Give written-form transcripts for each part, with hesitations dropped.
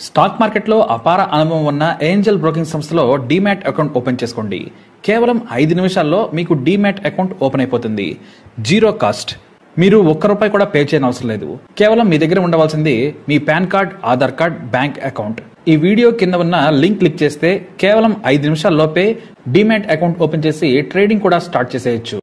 Stock మార్కెట్లో అపార అనుభవం ఉన్న ఏంజల్ బ్రోకింగ్ సంస్థలో డీమ్యాట్ అకౌంట్ ఓపెన్ చేసుకోండి. కేవలం 5 నిమిషాల్లో మీకు డీమ్యాట్ అకౌంట్ ఓపెన్ అయిపోతుంది. Zero cost. మీరు ₹1 కూడా పే చేయని అవసరం లేదు. కేవలం మీ దగ్గర ఉండవలసింది మీ pan card, Aadhaar card, bank account. ఈ వీడియో కింద ఉన్న లింక్ క్లిక్ చేస్తే కేవలం 5 నిమిషాల్లోపే డీమ్యాట్ అకౌంట్ ఓపెన్ చేసి ట్రేడింగ్ కూడా స్టార్ట్ చేసేయచ్చు.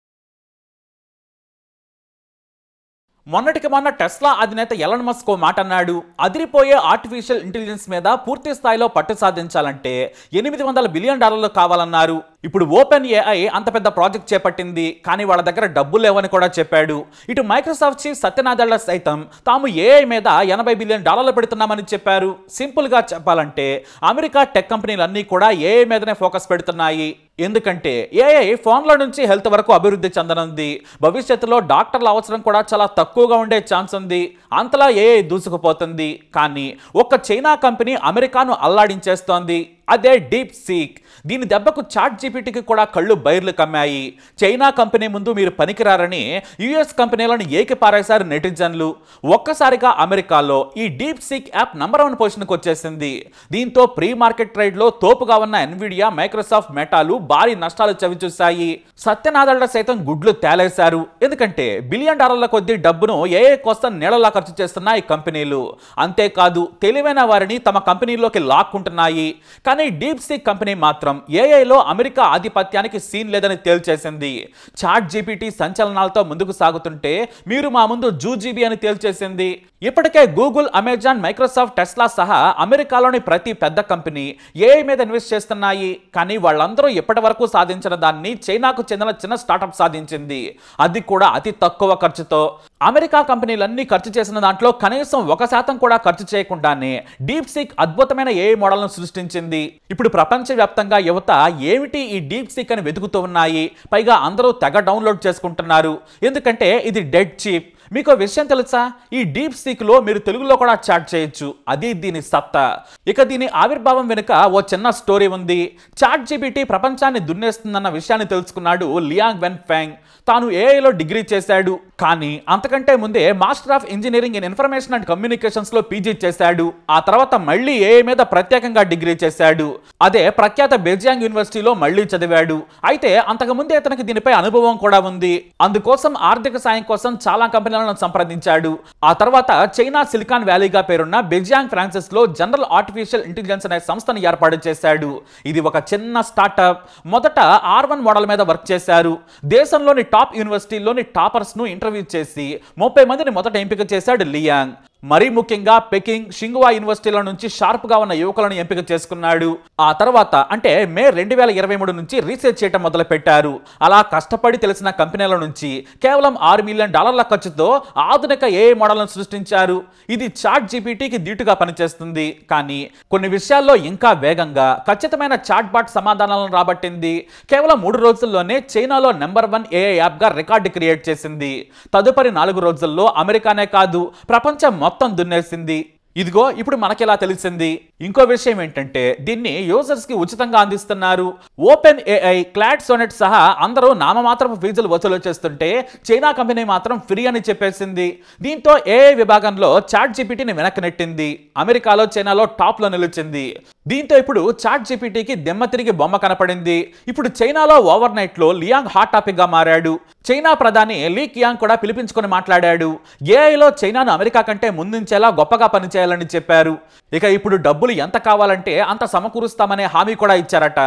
మొన్నటికి మొన్న టెస్లా అధినేత ఎలన్ మస్క్ ఓ మాట అన్నాడు. అదిరిపోయే ఆర్టిఫిషియల్ ఇంటెలిజెన్స్ మీద పూర్తి స్థాయిలో పట్టు సాధించాలంటే $800 బిలియన్ కావాలన్నారు. ఇప్పుడు ఓపెన్ ఏఐ అంత పెద్ద ప్రాజెక్ట్ చేపట్టింది, కానీ వాళ్ళ దగ్గర డబ్బులు లేవని కూడా చెప్పాడు. ఇటు మైక్రోసాఫ్ట్ చీఫ్ సత్య నాదెళ్ల సైతం తాము ఏఐ మీద $80 బిలియన్ పెడుతున్నామని చెప్పారు. సింపుల్ గా చెప్పాలంటే అమెరికా టెక్ కంపెనీలన్నీ కూడా ఏఐ మీదనే ఫోకస్ పెడుతున్నాయి. ఎందుకంటే ఏఐ ఫోన్ల నుంచి హెల్త్ వరకు అభివృద్ధి చెందనుంది. భవిష్యత్తులో డాక్టర్ల అవసరం కూడా చాలా తక్కువగా ఉండే ఛాన్స్ ఉంది. అంతలా ఏఐ దూసుకుపోతుంది. కానీ ఒక్క చైనా కంపెనీ అమెరికాను అల్లాడించేస్తోంది. అదే డీప్ సీక్. దీని దెబ్బకు చాట్ జీపీటీకి కూడా కళ్ళు బైర్లు కమ్మాయి. చైనా కంపెనీ ముందు మీరు పనికిరారని యుఎస్ కంపెనీలను ఏకిపారేశారు నెటిజన్లు. ఒక్కసారిగా అమెరికాలో ఈ డీప్ సీక్ యాప్ నంబర్ 1 పొజిషన్కి వచ్చేసింది. దీంతో ప్రీ మార్కెట్ ట్రేడ్లో తోపుగా ఉన్న ఎన్విడియా, మైక్రోసాఫ్ట్, మెటాలు భారీ నష్టాలు చవిచూశాయి. సత్యనాదెళ్ల సైతం గుడ్లు తేలేశారు. ఎందుకంటే బిలియన్ డాలర్ల కొద్దీ డబ్బును ఏఐ కోసం నీళ్లలా ఖర్చు చేస్తున్న ఈ కంపెనీలు. అంతేకాదు తెలివైన వారిని తమ కంపెనీలోకి లాక్కుంటున్నాయి. కానీ డీప్ సీక్ కంపెనీ మాత్రం ఏఐలో అమెరికా ఆధిపత్యానికి సీన్ లేదని తేల్చేసింది. చాట్ జీపీటీ సంచలనాలతో ముందుకు సాగుతుంటే మీరు మా ముందు జూజీబీ అని తేల్చేసింది. ఇప్పటికే గూగుల్, అమెజాన్, మైక్రోసాఫ్ట్, టెస్లా సహా అమెరికాలోని ప్రతి పెద్ద కంపెనీ ఏఐ మీద ఇన్వెస్ట్ చేస్తున్నాయి. కానీ వాళ్ళందరూ ఇప్పటి వరకు సాధించిన దాన్ని చైనాకు చెందిన చిన్న స్టార్టప్ సాధించింది. అది కూడా అతి తక్కువ ఖర్చుతో. అమెరికా కంపెనీలన్నీ ఖర్చు చేసిన దాంట్లో కనీసం 1% కూడా ఖర్చు చేయకుండానే డీప్ సీక్ అద్భుతమైన ఏఐ మోడల్ను సృష్టించింది. ఇప్పుడు ప్రపంచవ్యాప్తంగా యువత ఏమిటి ఈ డీప్ సీక్ అని వెతుకుతూ ఉన్నాయి. పైగా అందరూ తెగ డౌన్లోడ్ చేసుకుంటున్నారు. ఎందుకంటే ఇది డెడ్ చీప్. మీకు విషయం తెలుసా? ఈ డీప్ సీక్ లో మీరు తెలుగులో కూడా చాట్ చేయొచ్చు. అది దీని సత్తా. ఇక దీని ఆవిర్భావం వెనుక ఓ చిన్న స్టోరీ ఉంది. చాట్ జీపీటీ ప్రపంచాన్ని దున్నేస్తుందన్న విషయాన్ని తెలుసుకున్నాడు లియాంగ్ వెన్ ఫెంగ్. తాను ఏఐలో డిగ్రీ చేశాడు. కానీ అంతకంటే ముందే master of engineering in information and communications లో పీజీ చేశాడు. ఆ తర్వాత మళ్ళీ ఏఐ మీద ప్రత్యేకంగా డిగ్రీ చేశాడు. అదే ప్రఖ్యాత బెజియాంగ్ యూనివర్సిటీలో మళ్ళీ చదివాడు. అయితే అంతకుముందే అతనికి దీనిపై అనుభవం కూడా ఉంది. అందుకోసం ఆర్థిక సాయం కోసం చాలా కంపెనీలను సంప్రదించాడు. ఆ తర్వాత చైనా సిలికాన్ వ్యాలీగా పేరున్న బెజియాంగ్ ఫ్రాన్సిస్ లో జనరల్ ఆర్టిఫిషియల్ ఇంటెలిజెన్స్ అనే సంస్థను ఏర్పాటు చేశాడు. ఇది ఒక చిన్న స్టార్టప్. మొదట R1 మోడల్ మీద వర్క్ చేశారు. దేశంలోని టాప్ యూనివర్సిటీల్లోని టాపర్స్ ను ఇంటర్వ్యూ చేసి 30 మందిని మొదట ఎంపిక చేశాడు లియాంగ్. మరీ ముఖ్యంగా పెకింగ్, షింగువా యూనివర్సిటీల నుంచి షార్ప్ గా ఉన్న యువకులను ఎంపిక చేసుకున్నాడు. ఆ తర్వాత అంటే మే 2023 నుంచి రీసెర్చ్ చేయడం మొదలు పెట్టారు. అలా కష్టపడి తెలిసిన కంపెనీల నుంచి కేవలం $6 మిలియన్ ఖర్చుతో ఆధునిక ఏఐ మోడల్ను సృష్టించారు. ఇది చాట్ జీపీటీకి ధీటుగా పనిచేస్తుంది. కానీ కొన్ని విషయాల్లో ఇంకా వేగంగా ఖచ్చితమైన చాట్ బాట్ సమాధానాలను రాబట్టింది. కేవలం 3 రోజుల్లోనే చైనాలో నంబర్ 1 ఏఐ యాప్ గా రికార్డు క్రియేట్ చేసింది. తదుపరి 4 రోజుల్లో అమెరికానే కాదు ప్రపంచం మొత్తం దున్నేసింది. ఇదిగో ఇప్పుడు మనకెలా తెలిసింది. ఇంకో విషయం ఏంటంటే దీన్ని యూజర్స్ కి ఉచితంగా అందిస్తున్నారు. ఓపెన్ ఏఐ, క్లాడ్ సోనెట్ సహా అందరూ నామమాత్రపు ఫీజులు వసూలు చేస్తుంటే చైనా కంపెనీ మాత్రం ఫ్రీ అని చెప్పేసింది. దీంతో ఏఐ విభాగంలో చాట్ జీపీటీని వెనక్కి నెట్టింది. అమెరికాలో, చైనాలో టాప్ లో నిలిచింది. దీంతో ఇప్పుడు చాట్ జీపీటీకి దెమ్మ తిరిగి బొమ్మ కనపడింది. ఇప్పుడు చైనాలో ఓవర్ నైట్ లో లియాంగ్ హాట్ టాపిక్ గా మారాడు. చైనా ప్రధాని లీ కియాంగ్ కూడా పిలిపించుకొని మాట్లాడాడు. ఏఐలో చైనాను అమెరికా కంటే ముందుంచేలా గొప్పగా పనిచేయాలని చెప్పారు. ఇక ఇప్పుడు డబ్బులు ఎంత కావాలంటే అంత సమకూరుస్తామనే హామీ కూడా ఇచ్చారట.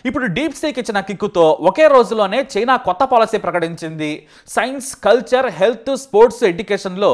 ఇప్పుడు డీప్ సీక్ ఇచ్చిన కిక్కుతో ఒకే రోజులోనే చైనా కొత్త పాలసీ ప్రకటించింది. Science, culture, health, sports, education లో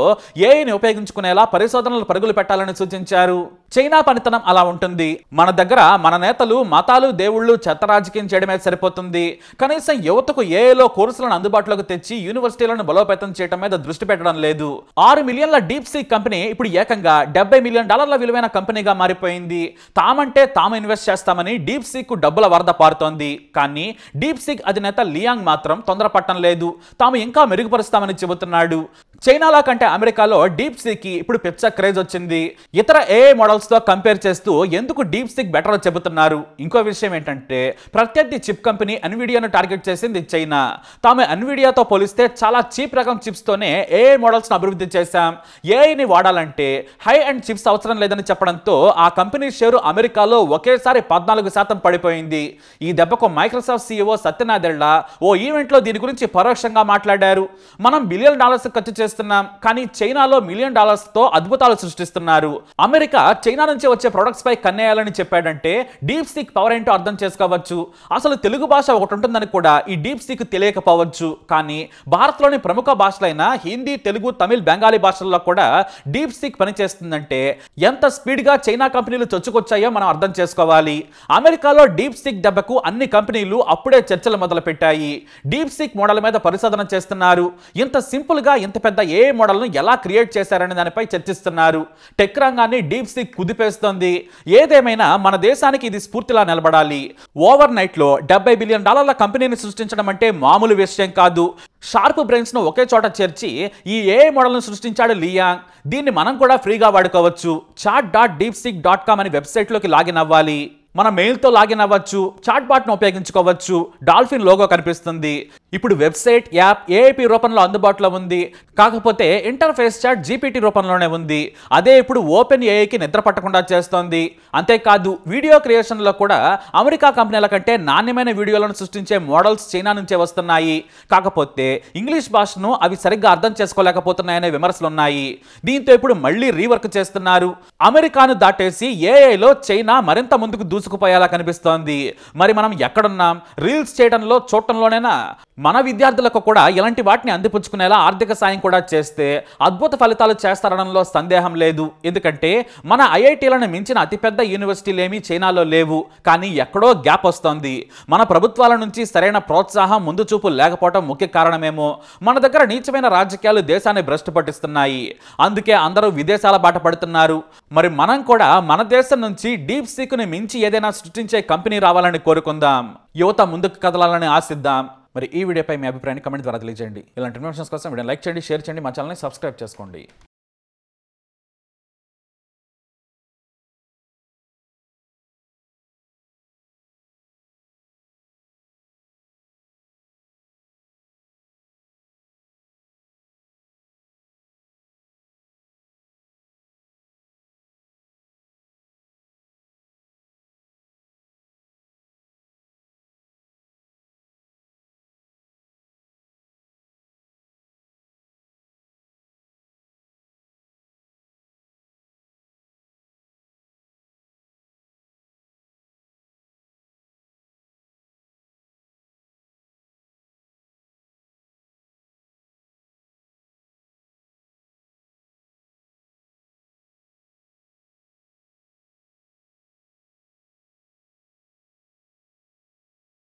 ఏఐని ఉపయోగించుకునేలా పరిశోధనలు పరుగులు పెట్టాలని సూచించారు. చైనా పనితనం అలా ఉంటుంది. మన దగ్గర మన నేతలు మతాలు, దేవుళ్ళు, చెత్త రాజకీయం చేయడమే సరిపోతుంది. కనీసం యువతకు ఏఐలో కోర్సులను అందుబాటులోకి తెచ్చి యూనివర్సిటీలను బలోపేతం చేయడం మీద దృష్టి పెట్టడం లేదు. 6 మిలియన్ల డీప్ సీక్ కంపెనీ ఇప్పుడు ఏకంగా $70 మిలియన్ విలువైన కంపెనీగా మారిపోయింది. తామంటే తాము ఇన్వెస్ట్ చేస్తామని డీప్ సీక్ కు డబ్బుల వరద పారుతోంది. కానీ డీప్ సీక్ అధినేత లియాంగ్ మాత్రం తొందరపట్టం లేదు. తాము ఇంకా మెరుగుపరుస్తామని చెబుతున్నాడు. చైనాలో కంటే అమెరికాలో డీప్ సీక్ ఇప్పుడు పిచ్చ క్రేజ్ వచ్చింది. ఇతర ఏఐ మోడల్స్ తో కంపేర్ చేస్తూ ఎందుకు డీప్ సీక్ బెటర్ చెబుతున్నారు. ఇంకో విషయం ఏంటంటే ప్రత్యర్థి చిప్ కంపెనీ ఎన్విడియాను టార్గెట్ చేసింది చైనా. తాము ఎన్విడియాతో పోలిస్తే చాలా చీప్ రకం చిప్స్ తోనే ఏఐ మోడల్స్ ను అభివృద్ధి చేశాం. ఏఐని వాడాలంటే హై అండ్ చిప్స్ అవసరం లేదని చెప్పడంతో ఆ కంపెనీ షేరు అమెరికాలో ఒకేసారి 14% పడిపోయింది. ఈ దెబ్బకు మైక్రోసాఫ్ట్ సీఈఓ సత్యనాదెళ్ల ఓ ఈవెంట్ లో దీని గురించి పరోక్షంగా మాట్లాడారు. మనం $1 బిలియన్ ఖర్చు చేస్తున్నాం, కానీ చైనాలో $1 మిలియన్ తో అద్భుతాలు సృష్టిస్తున్నారు. అమెరికా చైనా నుంచి వచ్చే ప్రొడక్ట్స్ పై కన్నేయాలని చెప్పాడంటే డీప్ సీక్ పవర్ ఏంటో అర్థం చేసుకోవచ్చు. అసలు తెలుగు భాష ఒకటి ఉంటుందని కూడా ఈ డీప్ సీక్ తెలియకపోవచ్చు. కానీ భారత్లోని ప్రముఖ భాషలైన హిందీ, తెలుగు, తమిళ్, బెంగాలీ భాషల్లో కూడా డీప్ సీక్ పనిచేస్తుందంటే ఎంత స్పీడ్ గా చైనా కంపెనీలు చొచ్చుకొచ్చాయో మనం అర్థం చేసుకోవాలి. అమెరికాలో డీప్ సీక్ దెబ్బకు అన్ని కంపెనీలు అప్పుడే చర్చలు మొదలు పెట్టాయి. డీప్ సీక్ మోడల్ మీద పరిశోధన చేస్తున్నారు. ఇంత సింపుల్ గా ఇంత పెద్ద ఏ మోడల్ ను ఎలా క్రియేట్ చేశారనే దానిపై చర్చిస్తున్నారు. టెక్ రంగాన్ని డీప్ సీక్ కుదిపేస్తోంది. ఏదేమైనా మన దేశానికి ఇది స్ఫూర్తిలా నిలబడాలి. ఓవర్ నైట్ లో $70 బిలియన్ కంపెనీని సృష్టించడం అంటే మామూలు విషయం కాదు. షార్ప్ బ్రెయిన్స్ ను ఒకే చోట చేర్చి ఈ ఏఐ మోడల్ ను సృష్టించాడు లియాంగ్. దీన్ని మనం కూడా ఫ్రీగా వాడుకోవచ్చు. chat.deepseek.com అనే వెబ్సైట్ లోకి లాగిన్ అవ్వాలి. మన మెయిల్తో లాగిన్ అవ్వచ్చు. చాట్ బాట్ను ఉపయోగించుకోవచ్చు. డాల్ఫిన్ లోగో కనిపిస్తుంది. ఇప్పుడు వెబ్సైట్, యాప్ ఏఐపి రూపంలో అందుబాటులో ఉంది. కాకపోతే ఇంటర్ఫేస్ చాట్ జీపీటీ రూపంలోనే ఉంది. అదే ఇప్పుడు ఓపెన్ ఏఐకి నిద్ర పట్టకుండా చేస్తోంది. అంతేకాదు వీడియో క్రియేషన్లో కూడా అమెరికా కంపెనీల కంటే నాణ్యమైన వీడియోలను సృష్టించే మోడల్స్ చైనా నుంచే వస్తున్నాయి. కాకపోతే ఇంగ్లీష్ భాషను అవి సరిగ్గా అర్థం చేసుకోలేకపోతున్నాయనే విమర్శలు ఉన్నాయి. దీంతో ఇప్పుడు మళ్ళీ రీవర్క్ చేస్తున్నారు. అమెరికాను దాటేసి ఏఐలో చైనా మరింత ముందుకు దూసుకుపోయేలా కనిపిస్తోంది. మరి మనం ఎక్కడున్నాం? రీల్స్ చేయడంలో, చూడటంలోనేనా? మన విద్యార్థులకు కూడా ఇలాంటి వాటిని అందిపుచ్చుకునేలా ఆర్థిక సాయం కూడా చేస్తే అద్భుత ఫలితాలు చేస్తారనడంలో సందేహం లేదు. ఎందుకంటే మన ఐఐటీలను మించిన అతిపెద్ద యూనివర్సిటీలేమీ చైనాలో లేవు. కానీ ఎక్కడో గ్యాప్ వస్తోంది. మన ప్రభుత్వాల నుంచి సరైన ప్రోత్సాహం, ముందు చూపు లేకపోవడం ముఖ్య కారణమేమో. మన దగ్గర నీచమైన రాజకీయాలు దేశాన్ని భ్రష్టు పట్టిస్తున్నాయి. అందుకే అందరూ విదేశాల బాట పడుతున్నారు. మరి మనం కూడా మన దేశం నుంచి డీప్ సీక్ ని మించి ఏదైనా సృష్టించే కంపెనీ రావాలని కోరుకుందాం. యువత ముందుకు కదలాలని ఆశిద్దాం. మరి ఈ వీడియోపై మీ అభిప్రాయాన్ని కమెంట్ ద్వారా తెలియజేయండి. ఇలాంటి ఇన్ఫర్మేషన్స్ కోసం వీడియోని లైక్ చేయండి, షేర్ చేయండి, మా ఛానల్ని సబ్స్క్రైబ్ చేసుకోండి.